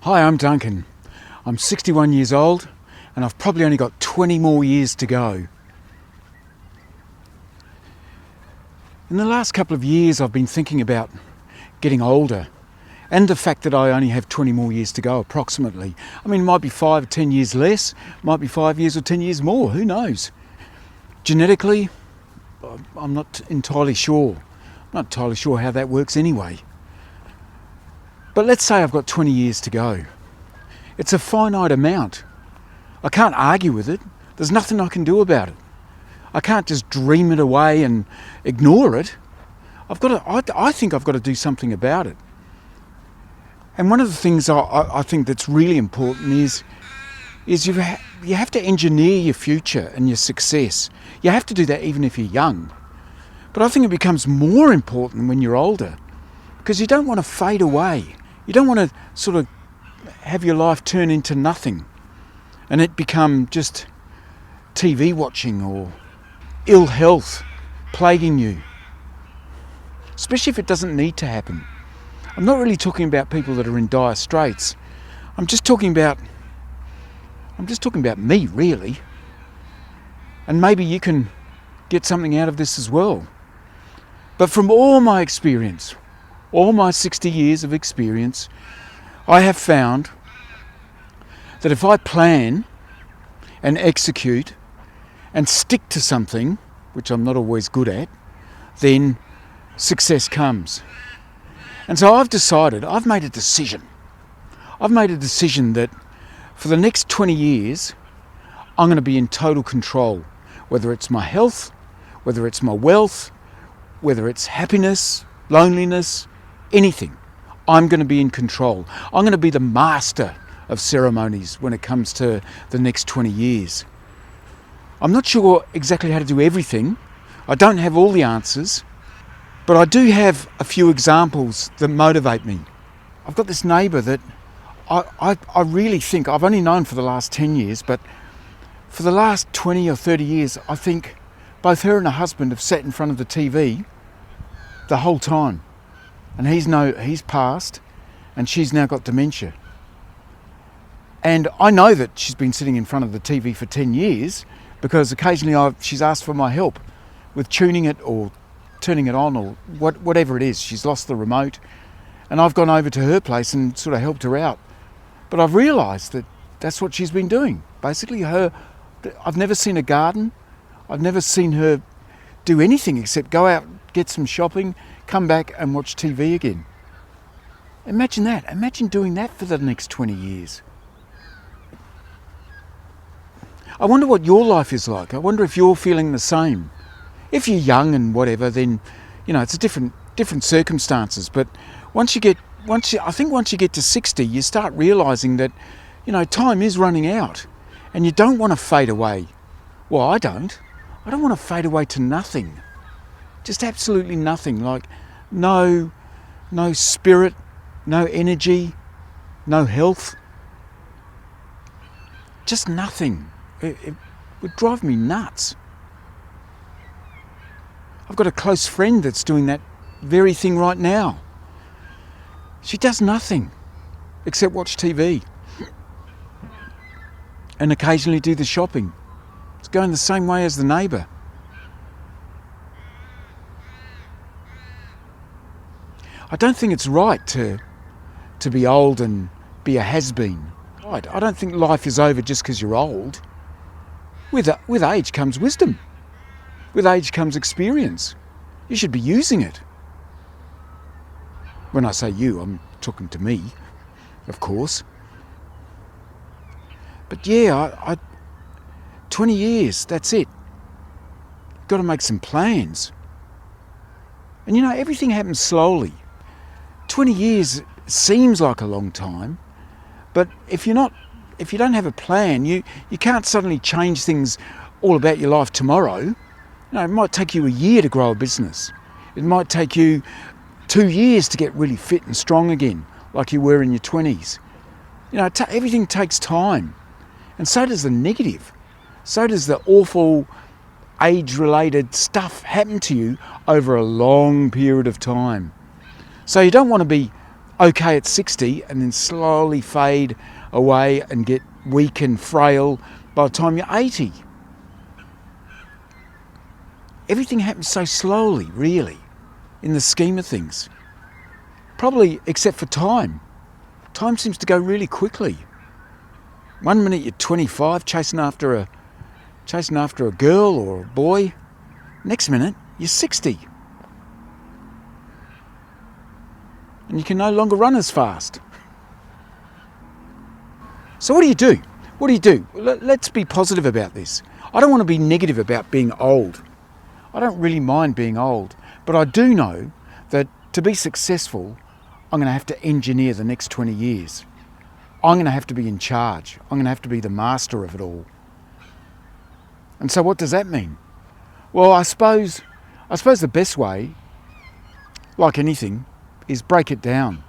Hi, I'm Duncan. I'm 61 years old and I've probably only got 20 more years to go. In the last couple of years I've been thinking about getting older and the fact that I only have 20 more years to go approximately. I mean, it might be 5 or 10 years less, might be 5 years or 10 years more, who knows? Genetically, I'm not entirely sure. I'm not entirely sure how that works anyway. But let's say I've got 20 years to go. It's a finite amount. I can't argue with it. There's nothing I can do about it. I can't just dream it away and ignore it. I think I've got to do something about it. And one of the things I think that's really important is you have to engineer your future and your success. You have to do that even if you're young. But I think it becomes more important when you're older because you don't want to fade away. You don't want to sort of have your life turn into nothing and it become just TV watching or ill health plaguing you, especially if it doesn't need to happen. I'm not really talking about people that are in dire straits. I'm just talking about me, really. And maybe you can get something out of this as well. But from all my experience, all my 60 years of experience, I have found that if I plan and execute and stick to something, which I'm not always good at, then success comes. And so I've made a decision. I've made a decision that for the next 20 years, I'm going to be in total control, whether it's my health, whether it's my wealth, whether it's happiness, loneliness, anything. I'm going to be in control. I'm going to be the master of ceremonies when it comes to the next 20 years. I'm not sure exactly how to do everything. I don't have all the answers, but I do have a few examples that motivate me. I've got this neighbour that I really think, I've only known for the last 10 years, but for the last 20 or 30 years, I think both her and her husband have sat in front of the TV the whole time. And he's passed and she's now got dementia. And I know that she's been sitting in front of the TV for 10 years because occasionally she's asked for my help with tuning it or turning it on or whatever it is. She's lost the remote and I've gone over to her place and sort of helped her out. But I've realised that that's what she's been doing. Basically, I've never seen a garden. I've never seen her do anything except go out, get some shopping, come back and watch TV again. Imagine that. Imagine doing that for the next 20 years. I wonder what your life is like. I wonder if you're feeling the same. If you're young and whatever, then, it's a different circumstances. But once you get to 60, you start realising that, time is running out and you don't want to fade away. Well, I don't. I don't want to fade away to nothing. Just absolutely nothing, like no spirit, no energy, no health. Just nothing. It would drive me nuts. I've got a close friend that's doing that very thing right now. She does nothing except watch TV and occasionally do the shopping. It's going the same way as the neighbour. I don't think it's right to be old and be a has-been. I don't think life is over just because you're old. With age comes wisdom. With age comes experience. You should be using it. When I say you, I'm talking to me, of course. But yeah, 20 years, that's it. Got to make some plans. And everything happens slowly. 20 years seems like a long time, but if you don't have a plan, you can't suddenly change things all about your life tomorrow. It might take you a year to grow a business. It might take you 2 years to get really fit and strong again, like you were in your 20s. Everything takes time. And so does the negative. So does the awful age-related stuff happen to you over a long period of time. So you don't want to be okay at 60 and then slowly fade away and get weak and frail by the time you're 80. Everything happens so slowly, really, in the scheme of things. Probably except for time. Time seems to go really quickly. One minute you're 25 chasing after a girl or a boy. Next minute you're 60. And you can no longer run as fast. So what do you do? What do you do? Let's be positive about this. I don't want to be negative about being old. I don't really mind being old, but I do know that to be successful, I'm going to have to engineer the next 20 years. I'm going to have to be in charge. I'm going to have to be the master of it all. And so what does that mean? Well, I suppose the best way, like anything, is break it down.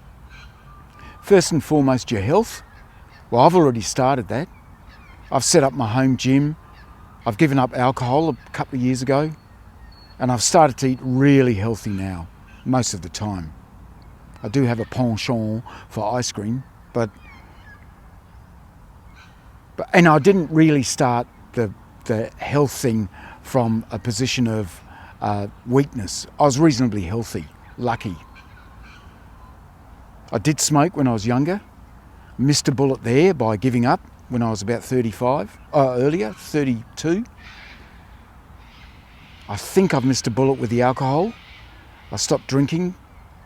First and foremost, your health. Well, I've already started that. I've set up my home gym. I've given up alcohol a couple of years ago. And I've started to eat really healthy now, most of the time. I do have a penchant for ice cream, but and I didn't really start the health thing from a position of weakness. I was reasonably healthy, lucky. I did smoke when I was younger, missed a bullet there by giving up when I was about 32. I think I've missed a bullet with the alcohol. I stopped drinking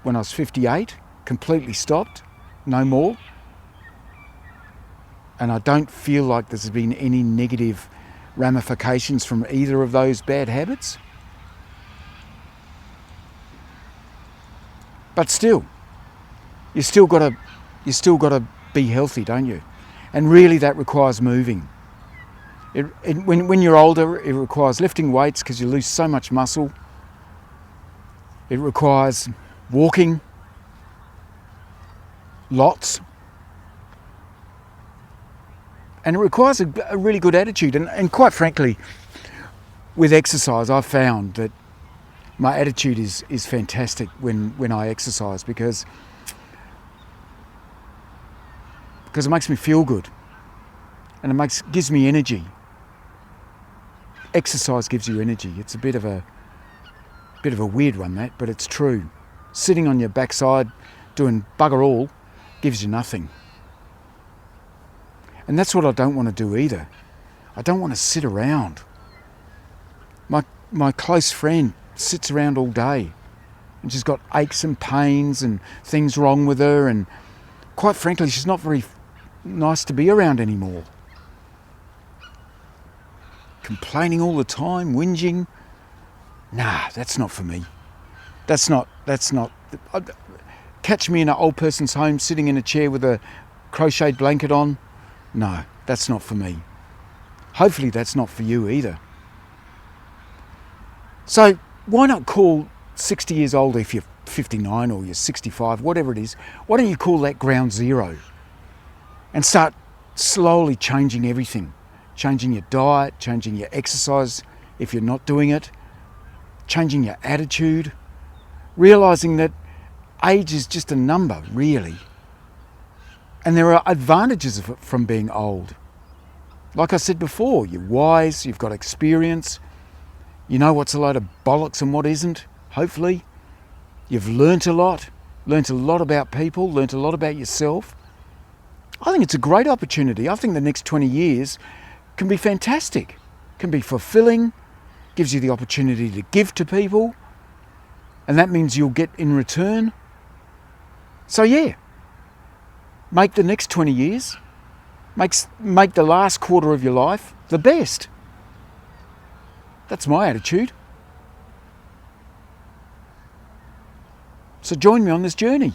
when I was 58, completely stopped, no more. And I don't feel like there's been any negative ramifications from either of those bad habits. But still, you still got to be healthy, don't you? And really that requires moving. When you're older, it requires lifting weights because you lose so much muscle. It requires walking, lots. And it requires a really good attitude. And quite frankly, with exercise, I've found that my attitude is fantastic when I exercise because it makes me feel good and gives me energy. Exercise gives you energy. It's a bit of a weird one, that, but it's true. Sitting on your backside doing bugger all gives you nothing. And that's what I don't want to do either. I don't want to sit around. My close friend sits around all day and she's got aches and pains and things wrong with her, and quite frankly she's not very nice to be around anymore. Complaining all the time, whinging. Nah, that's not for me. That's not. Catch me in an old person's home sitting in a chair with a crocheted blanket on. No, that's not for me. Hopefully that's not for you either. So why not call 60 years old if you're 59 or you're 65, whatever it is, why don't you call that ground zero and start slowly changing everything. Changing your diet, changing your exercise if you're not doing it, changing your attitude, realising that age is just a number, really. And there are advantages from being old. Like I said before, you're wise, you've got experience, you know what's a load of bollocks and what isn't, hopefully. You've learnt a lot about people, learnt a lot about yourself. I think it's a great opportunity. I think the next 20 years can be fantastic, can be fulfilling, gives you the opportunity to give to people, and that means you'll get in return. So yeah, make the next 20 years, make the last quarter of your life the best. That's my attitude. So join me on this journey.